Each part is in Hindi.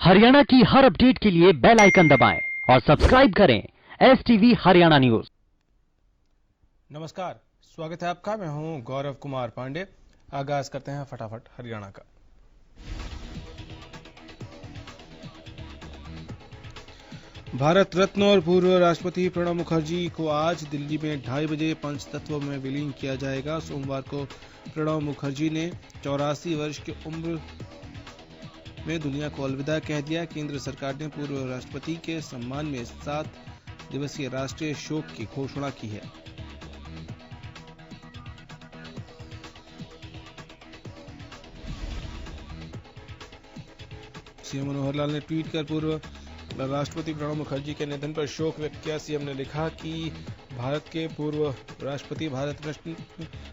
हरियाणा की हर अपडेट के लिए बेल आइकन दबाएं और सब्सक्राइब करें STV हरियाणा न्यूज। नमस्कार, स्वागत है आपका। मैं हूं गौरव कुमार पांडे। आगाज करते हैं फटाफट हरियाणा का। भारत रत्न और पूर्व राष्ट्रपति प्रणब मुखर्जी को आज दिल्ली में 2:30 बजे पंचतत्व में विलीन किया जाएगा। सोमवार को प्रणब मुखर्जी ने 84 वर्ष की उम्र में दुनिया को अलविदा कह दिया। केंद्र सरकार ने पूर्व राष्ट्रपति के सम्मान में 7 दिवसीय राष्ट्रीय शोक की घोषणा की है। सीएम मनोहर लाल ने ट्वीट कर पूर्व राष्ट्रपति प्रणब मुखर्जी के निधन पर शोक व्यक्त किया। सीएम ने लिखा कि भारत के पूर्व राष्ट्रपति भारत रत्न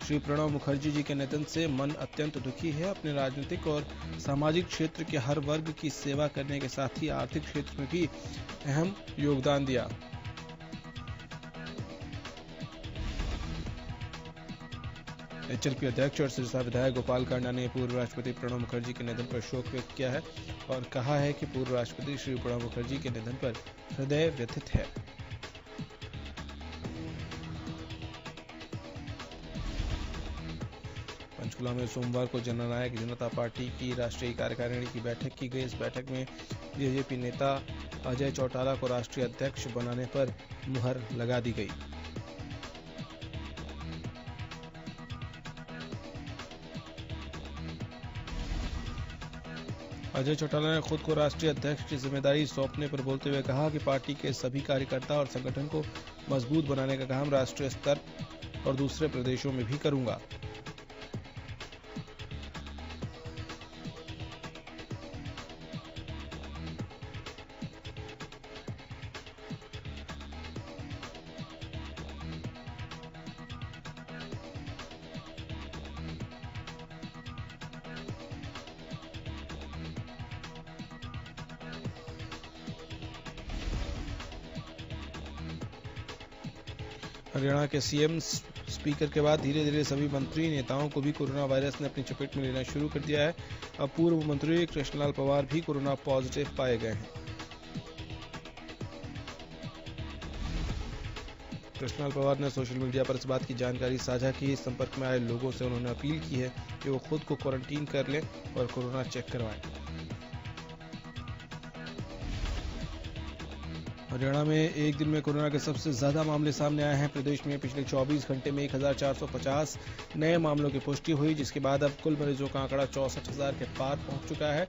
श्री प्रणब मुखर्जी जी के निधन से मन अत्यंत दुखी है। अपने राजनीतिक और सामाजिक क्षेत्र के हर वर्ग की सेवा करने के साथ ही आर्थिक क्षेत्र में भी अहम योगदान दिया। एचएलपी अध्यक्ष और सिरसा विधायक गोपाल कांडा ने पूर्व राष्ट्रपति प्रणब मुखर्जी के निधन पर शोक व्यक्त किया है और कहा है कि पूर्व राष्ट्रपति श्री प्रणब मुखर्जी के निधन पर हृदय व्यथित है। पंचकुला में सोमवार को जननायक जनता पार्टी की राष्ट्रीय कार्यकारिणी की बैठक की गई। इस बैठक में जेजेपी नेता अजय चौटाला को राष्ट्रीय अध्यक्ष बनाने पर मुहर लगा दी गई। अजय चौटाला ने खुद को राष्ट्रीय अध्यक्ष की जिम्मेदारी सौंपने पर बोलते हुए कहा कि पार्टी के सभी कार्यकर्ता और संगठन को मजबूत बनाने का काम राष्ट्रीय स्तर और दूसरे प्रदेशों में भी करूंगा। हरियाणा के सीएम स्पीकर के बाद धीरे धीरे सभी मंत्री नेताओं को भी कोरोना वायरस ने अपनी चपेट में लेना शुरू कर दिया है। अब पूर्व मंत्री कृष्णलाल पवार भी कोरोना पॉजिटिव पाए गए हैं। कृष्णलाल पवार ने सोशल मीडिया पर इस बात की जानकारी साझा की। संपर्क में आए लोगों से उन्होंने अपील की है कि वो खुद को क्वारंटीन कर लें और कोरोना चेक करवाएं। हरियाणा में एक दिन में कोरोना के सबसे ज्यादा मामले सामने आए हैं। प्रदेश में पिछले 24 घंटे में 1450 नए मामलों की पुष्टि हुई, जिसके बाद अब कुल मरीजों का आंकड़ा 64,000 के पार पहुंच चुका है।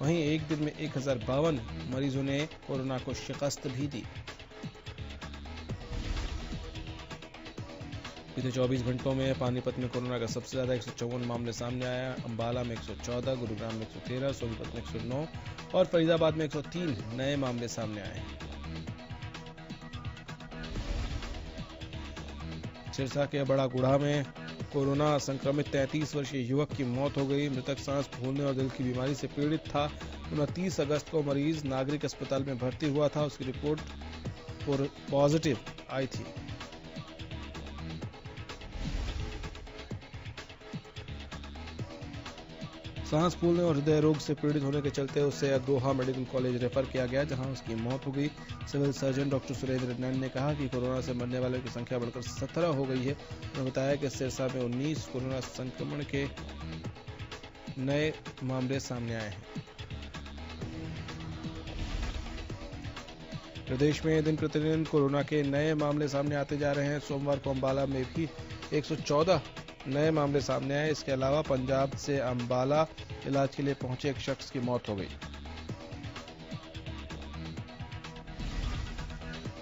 वहीं एक दिन में 1052 मरीजों ने कोरोना को शिकस्त भी दी। बीते 24 घंटों में पानीपत में कोरोना का सबसे ज्यादा 154 मामले सामने आया। अंबाला में 114, गुरुग्राम में 113, सोनीपत में 109 और फरीदाबाद में 103 नए मामले सामने आए हैं। सिरसा के बड़ा गुढ़ा में कोरोना संक्रमित 33 वर्षीय युवक की मौत हो गई। मृतक सांस फूलने और दिल की बीमारी से पीड़ित था। 29 अगस्त को मरीज नागरिक अस्पताल में भर्ती हुआ था। उसकी रिपोर्ट पॉजिटिव आई थी। सांस फूलने और हृदय रोग से पीड़ित होने के चलते उसे अग्रोहा मेडिकल कॉलेज रेफर किया गया, जहां उसकी मौत हो गई। सिविल सर्जन डॉक्टर सुरेंद्र नैन ने कहा कि कोरोना से मरने वालों की संख्या बढ़कर 17 हो गई है। उन्होंने बताया कि सिरसा में 19 कोरोना संक्रमण के नए मामले सामने आए हैं। प्रदेश में दिन प्रतिदिन कोरोना के नए मामले सामने आते जा रहे हैं। सोमवार को अंबाला में भी 114 नए मामले सामने आए। इसके अलावा पंजाब से अंबाला इलाज के लिए पहुंचे एक शख्स की मौत हो गई।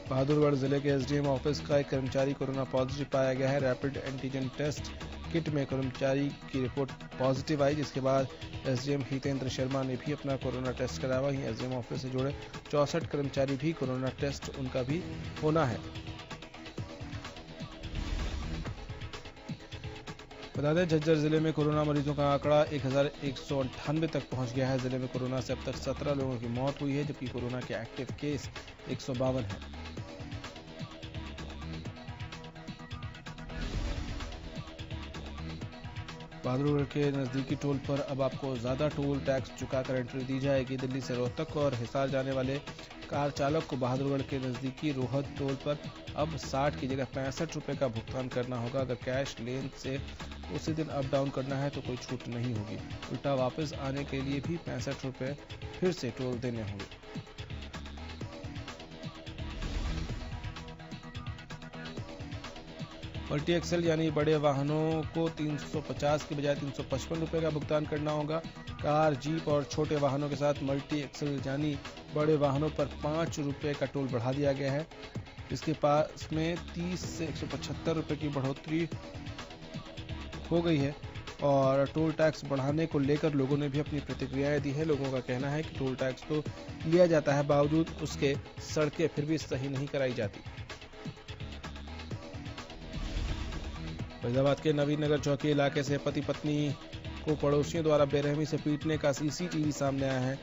बहादुरगढ़ जिले के एसडीएम ऑफिस का एक कर्मचारी कोरोना पॉजिटिव पाया गया है। रैपिड एंटीजन टेस्ट किट में कर्मचारी की रिपोर्ट पॉजिटिव आई, जिसके बाद एसडीएम हितेंद्र शर्मा ने भी अपना कोरोना टेस्ट कराया। वहीं एसडीएम ऑफिस से जुड़े 64 कर्मचारी भी कोरोना टेस्ट उनका भी होना है। बता दें, झज्जर जिले में कोरोना मरीजों का आंकड़ा 1198 तक पहुंच गया है। जिले में कोरोना से अब तक 17 लोगों की मौत हुई है, जबकि कोरोना के एक्टिव केस 152 है। बहादुरगढ़ के नजदीकी टोल पर अब आपको ज्यादा टोल टैक्स चुकाकर एंट्री दी जाएगी। दिल्ली से रोहतक और हिसार जाने वाले कार चालक को बहादुरगढ़ के नजदीकी रोहत टोल पर अब 60 की जगह 65 रुपए का भुगतान करना होगा। अगर कैश लेन से उसी दिन अप डाउन करना है तो कोई छूट नहीं होगी। उल्टा वापस आने के लिए भी 65 रुपए फिर से टोल देने होंगे। मल्टी एक्सल यानी बड़े वाहनों को 350 के बजाय 355 रुपए का भुगतान करना होगा। कार, जीप और छोटे वाहनों के साथ मल्टी एक्सल यानी बड़े वाहनों पर 5 रुपए का टोल बढ़ा दिया गया है। इसके पास में 30 से 175 रुपए की बढ़ोतरी हो गई है और टोल टैक्स बढ़ाने को लेकर लोगों ने भी अपनी प्रतिक्रियाएं दी है। लोगों का कहना है कि टोल टैक्स तो लिया जाता है, बावजूद उसके सड़कें फिर भी सही नहीं कराई जाती। फैजाबाद के नवीन नगर चौकी इलाके से पति पत्नी को पड़ोसियों द्वारा बेरहमी से पीटने का सीसीटीवी सामने आया है।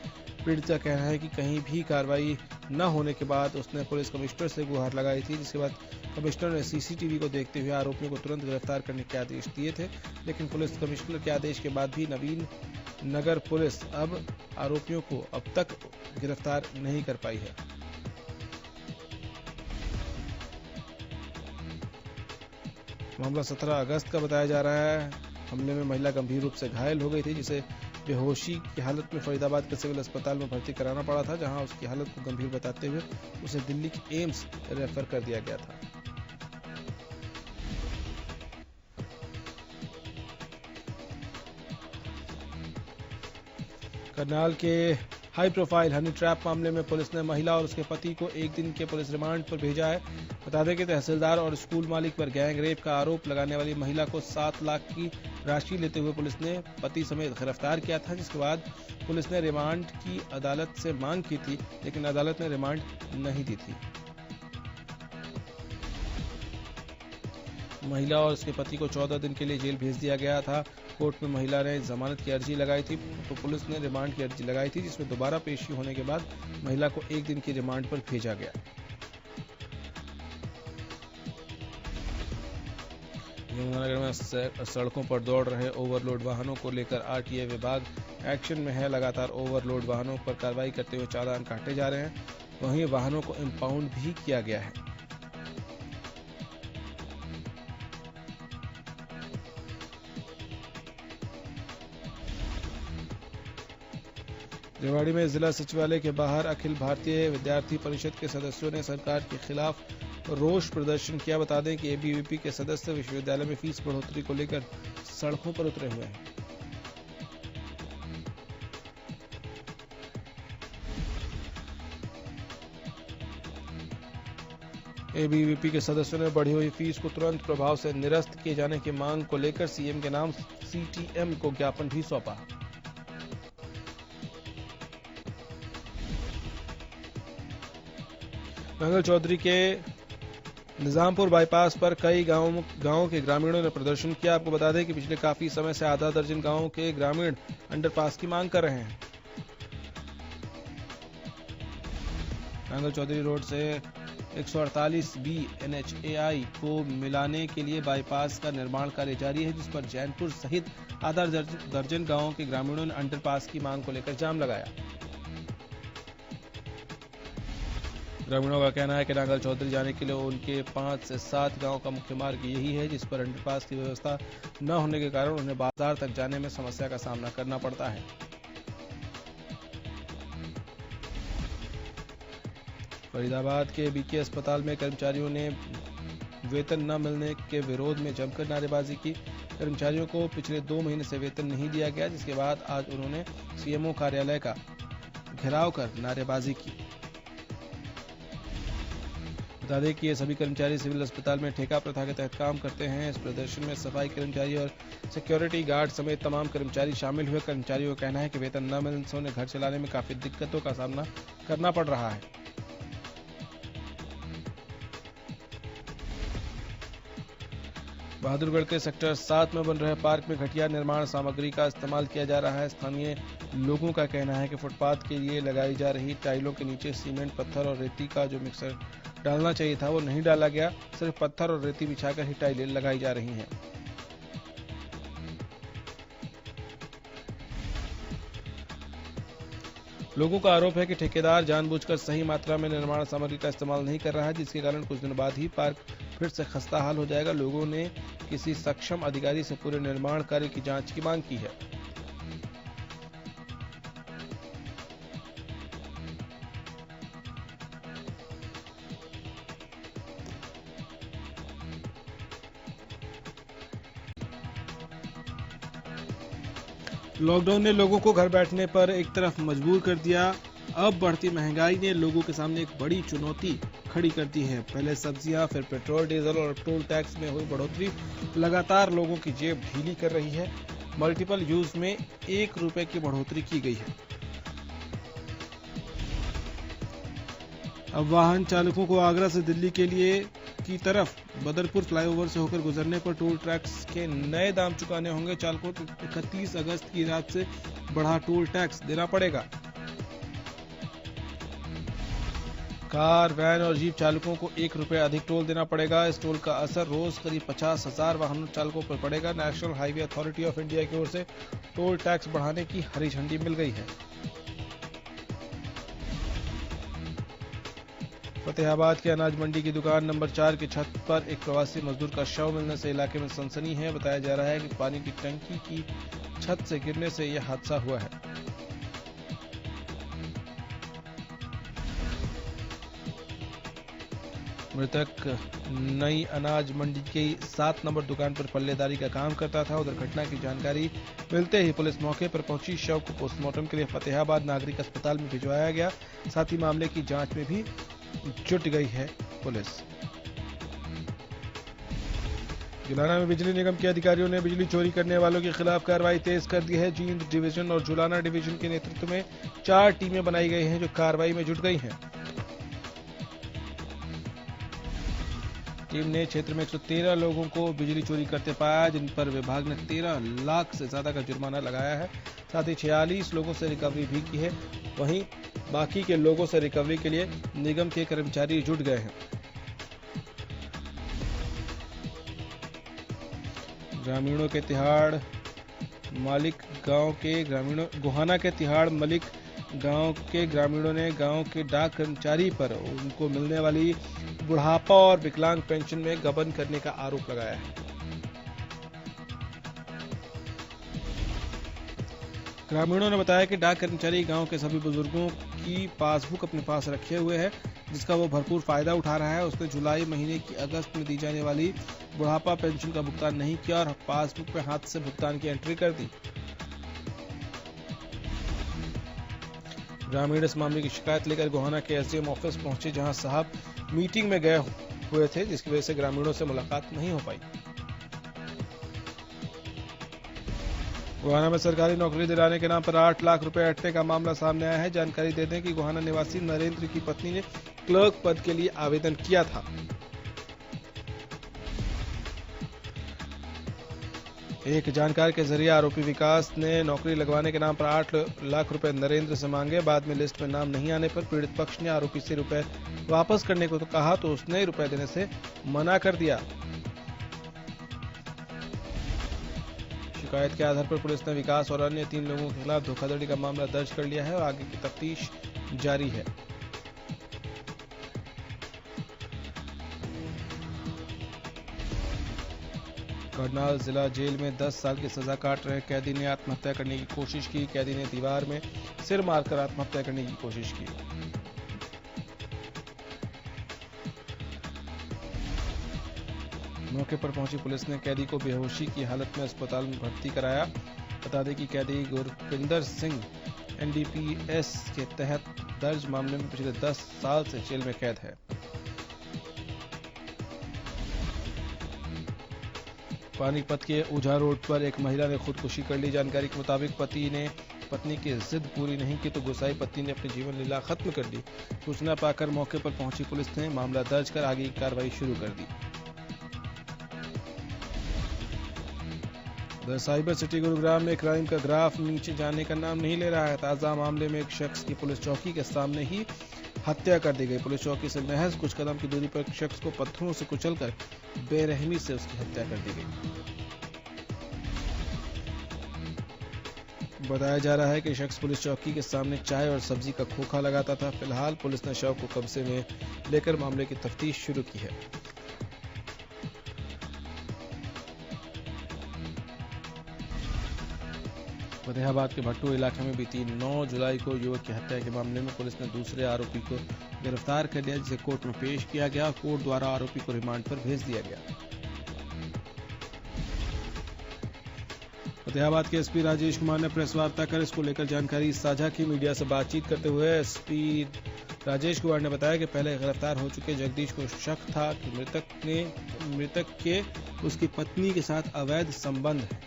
पीड़ित का कहना है कि कहीं भी कार्रवाई न होने के बाद उसने पुलिस कमिश्नर से गुहार लगाई थी, जिसके बाद कमिश्नर ने सीसीटीवी को देखते हुए आरोपियों को तुरंत गिरफ्तार करने के आदेश दिए थे। लेकिन पुलिस कमिश्नर के आदेश के बाद भी नवीन नगर पुलिस अब आरोपियों को अब तक गिरफ्तार नहीं कर पाई है। मामला 17 अगस्त का बताया जा रहा है। हमले में महिला गंभीर रूप से घायल हो गई थी, जिसे बेहोशी की हालत में फरीदाबाद के सिविल अस्पताल में भर्ती कराना पड़ा था, जहां उसकी हालत को गंभीर बताते हुए उसे दिल्ली के एम्स रेफर कर दिया गया था। करनाल के हाई प्रोफाइल हनी ट्रैप मामले में पुलिस ने महिला और उसके पति को 1 दिन के पुलिस रिमांड पर भेजा है। बता दें कि तहसीलदार और स्कूल मालिक पर गैंग रेप का आरोप लगाने वाली महिला को 7 लाख की राशि लेते हुए पुलिस ने पति समेत गिरफ्तार किया था, जिसके बाद पुलिस ने रिमांड की अदालत से मांग की थी, लेकिन अदालत ने रिमांड नहीं दी थी। महिला और उसके पति को 14 दिन के लिए जेल भेज दिया गया था। कोर्ट में महिला ने जमानत की अर्जी लगाई थी तो पुलिस ने रिमांड की अर्जी लगाई थी, जिसमें दोबारा पेशी होने के बाद महिला को 1 दिन की रिमांड पर भेजा गया। यमुनानगर में सड़कों पर दौड़ रहे ओवरलोड वाहनों को लेकर आरटीए विभाग एक्शन में है। लगातार ओवरलोड वाहनों पर कार्रवाई करते हुए चालान काटे जा रहे हैं। वहीं वाहनों को इंपाउंड भी किया गया है। रेवाड़ी में जिला सचिवालय के बाहर अखिल भारतीय विद्यार्थी परिषद के सदस्यों ने सरकार के खिलाफ रोष प्रदर्शन किया। बता दें कि एबीवीपी के सदस्य विश्वविद्यालय में फीस बढ़ोतरी को लेकर सड़कों पर उतरे हुए हैं। एबीवीपी के सदस्यों ने बढ़ी हुई फीस को तुरंत प्रभाव से निरस्त किए जाने की मांग को लेकर सीएम के नाम सीटीएम को ज्ञापन भी सौंपा। मंगल चौधरी के निजामपुर बाईपास पर कई गांवों के ग्रामीणों ने प्रदर्शन किया। आपको बता दें कि पिछले काफी समय से आधा दर्जन गांवों के ग्रामीण अंडरपास की मांग कर रहे हैं। मंगल चौधरी रोड से 148B NHAI को मिलाने के लिए बाईपास का निर्माण कार्य जारी है, जिस पर जैनपुर सहित आधा दर्जन गांवों के ग्रामीणों ने अंडरपास की मांग को लेकर जाम लगाया। ग्रामीणों का कहना है कि नांगल चौधरी जाने के लिए उनके 5 से 7 गांव का मुख्य मार्ग यही है, जिस पर अंडरपास की व्यवस्था न होने के कारण उन्हें बाजार तक जाने में समस्या का सामना करना पड़ता है। फरीदाबाद के बीके अस्पताल में कर्मचारियों ने वेतन न मिलने के विरोध में जमकर नारेबाजी की। कर्मचारियों को पिछले 2 महीने से वेतन नहीं दिया गया, जिसके बाद आज उन्होंने सीएमओ कार्यालय का घेराव कर नारेबाजी की। बता दें कि ये सभी कर्मचारी सिविल अस्पताल में ठेका प्रथा के तहत काम करते हैं। इस प्रदर्शन में सफाई कर्मचारी और सिक्योरिटी गार्ड समेत तमाम कर्मचारी शामिल हुए। कर्मचारियों का कहना है कि वेतन न मिलने से उन्हें घर चलाने में काफी दिक्कतों का सामना करना पड़ रहा है। बहादुरगढ़ के सेक्टर 7 में बन रहे पार्क में घटिया निर्माण सामग्री का इस्तेमाल किया जा रहा है। स्थानीय लोगों का कहना है कि फुटपाथ के लिए लगाई जा रही टाइलों के नीचे सीमेंट, पत्थर और रेती का जो मिक्सर डालना चाहिए था वो नहीं डाला गया। सिर्फ पत्थर और रेती बिछाकर ही टाइलें लगाई जा रही हैं। लोगों का आरोप है कि ठेकेदार जानबूझकर सही मात्रा में निर्माण सामग्री का इस्तेमाल नहीं कर रहा है, जिसके कारण कुछ दिन बाद ही पार्क फिर से खस्ता हाल हो जाएगा। लोगों ने किसी सक्षम अधिकारी से पूरे निर्माण कार्य की जांच की मांग की है। लॉकडाउन ने लोगों को घर बैठने पर एक तरफ मजबूर कर दिया। अब बढ़ती महंगाई ने लोगों के सामने एक बड़ी चुनौती खड़ी कर दी है। पहले सब्जियां, फिर पेट्रोल, डीजल और टोल टैक्स में हुई बढ़ोतरी लगातार लोगों की जेब ढीली कर रही है। मल्टीपल यूज में 1 रुपए की बढ़ोतरी की गई है। अब वाहन चालकों को आगरा से दिल्ली के लिए की तरफ बदरपुर फ्लाईओवर से होकर गुजरने पर टोल टैक्स के नए दाम चुकाने होंगे। चालकों को 31 अगस्त की रात से बढ़ा टोल टैक्स देना पड़ेगा। कार, वैन और जीप चालकों को 1 रुपए अधिक टोल देना पड़ेगा। इस टोल का असर रोज करीब 50,000 वाहन चालकों पर पड़ेगा। National highway authority of India की ओर से टोल टैक्स बढ़ाने की हरी झंडी मिल गई है। फतेहाबाद के अनाज मंडी की दुकान नंबर 4 की छत पर एक प्रवासी मजदूर का शव मिलने से इलाके में सनसनी है। बताया जा रहा है कि पानी की टंकी की छत से गिरने से यह हादसा हुआ है। मृतक नई अनाज मंडी की 7 नंबर दुकान पर पल्लेदारी का काम करता था। उधर घटना की जानकारी मिलते ही पुलिस मौके पर पहुंची। शव को पोस्टमार्टम के लिए फतेहाबाद नागरिक अस्पताल में भिजवाया गया। साथ ही मामले की जांच में भी जुट गई है पुलिस। जुलाना में बिजली निगम के अधिकारियों ने बिजली चोरी करने वालों के खिलाफ कार्रवाई तेज कर दी है। जींद डिवीजन और जुलाना डिवीजन के नेतृत्व में 4 टीमें बनाई गई हैं जो कार्रवाई में जुट गई हैं। टीम ने क्षेत्र में 113 लोगों को बिजली चोरी करते पाया, जिन पर विभाग ने 13 लाख से ज्यादा का जुर्माना लगाया है। साथ ही 46 लोगों से रिकवरी भी की है। वहीं बाकी के लोगों से रिकवरी के लिए निगम के कर्मचारी जुट गए हैं। ग्रामीणों के तिहाड़ मालिक गांव के ग्रामीणों गोहाना के तिहाड़ मलिक गांव के ग्रामीणों ने गांव के डाक कर्मचारी पर उनको मिलने वाली बुढ़ापा और विकलांग पेंशन में गबन करने का आरोप लगाया है। ग्रामीणों ने बताया कि डाक कर्मचारी गांव के सभी बुजुर्गों की पासबुक अपने पास रखे हुए है, जिसका वो भरपूर फायदा उठा रहा है। उसने जुलाई महीने की अगस्त में दी जाने वाली बुढ़ापा पेंशन का भुगतान नहीं किया और पासबुक में हाथ से भुगतान की एंट्री कर दी। ग्रामीण इस मामले की शिकायत लेकर गोहाना के एसडीएम ऑफिस पहुंचे, जहां साहब मीटिंग में गए हुए थे, जिसकी वजह से ग्रामीणों से मुलाकात नहीं हो पाई। गोहाना में सरकारी नौकरी दिलाने के नाम पर 8 लाख रुपए अटने का मामला सामने आया है। जानकारी देते हैं कि गोहाना निवासी नरेंद्र की पत्नी ने क्लर्क पद के लिए आवेदन किया था। एक जानकार के जरिए आरोपी विकास ने नौकरी लगवाने के नाम पर 8 लाख रुपए नरेंद्र से मांगे। बाद में लिस्ट में नाम नहीं आने पर पीड़ित पक्ष ने आरोपी से रुपए वापस करने को तो कहा, तो उसने रुपए देने से मना कर दिया। शिकायत के आधार पर पुलिस ने विकास और अन्य 3 लोगों के खिलाफ धोखाधड़ी का मामला दर्ज कर लिया है और आगे की तफ्तीश जारी है। करनाल जिला जेल में 10 साल की सजा काट रहे कैदी ने आत्महत्या करने की कोशिश की। कैदी ने दीवार में सिर मारकर आत्महत्या करने की कोशिश की। मौके पर पहुंची पुलिस ने कैदी को बेहोशी की हालत में अस्पताल में भर्ती कराया। बता दें कि कैदी गुरपिंदर सिंह एनडीपीएस के तहत दर्ज मामले में पिछले 10 साल से जेल में कैद है। पानीपत के ऊझा रोड पर एक महिला ने खुदकुशी कर ली। जानकारी के मुताबिक पति ने पत्नी की जिद पूरी नहीं की तो गुस्साई पत्नी ने अपनी जीवन लीला खत्म कर दी। सूचना पाकर मौके पर पहुंची पुलिस ने मामला दर्ज कर आगे की कार्रवाई शुरू कर दी। साइबर सिटी गुरुग्राम में क्राइम का ग्राफ नीचे जाने का नाम नहीं ले रहा है। ताजा मामले में एक शख्स की पुलिस चौकी के सामने ही हत्या कर दी गई। पुलिस चौकी से महज कुछ कदम की दूरी पर एक शख्स को पत्थरों से कुचलकर बेरहमी से उसकी हत्या कर दी गई। बताया जा रहा है कि शख्स पुलिस चौकी के सामने चाय और सब्जी का खोखा लगाता था। फिलहाल पुलिस ने शव को कब्जे में लेकर मामले की तफ्तीश शुरू की है। फतेहाबाद के भट्टू इलाके में बीती 9 जुलाई को युवक की हत्या के मामले में पुलिस ने दूसरे आरोपी को गिरफ्तार कर लिया, जिसे कोर्ट में पेश किया गया। कोर्ट द्वारा आरोपी को रिमांड पर भेज दिया गया। फतेहाबाद के एसपी राजेश कुमार ने प्रेस वार्ता कर इसको लेकर जानकारी साझा की। मीडिया से बातचीत करते हुए एसपी राजेश कुमार ने बताया कि पहले गिरफ्तार हो चुके जगदीश को शक था कि मृतक के उसकी पत्नी के साथ अवैध संबंध है।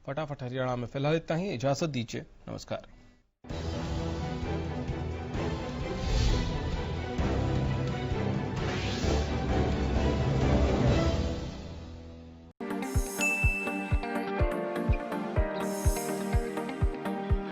फटाफट हरियाणा में फिलहाल इतना ही। इजाजत दीजिए। नमस्कार।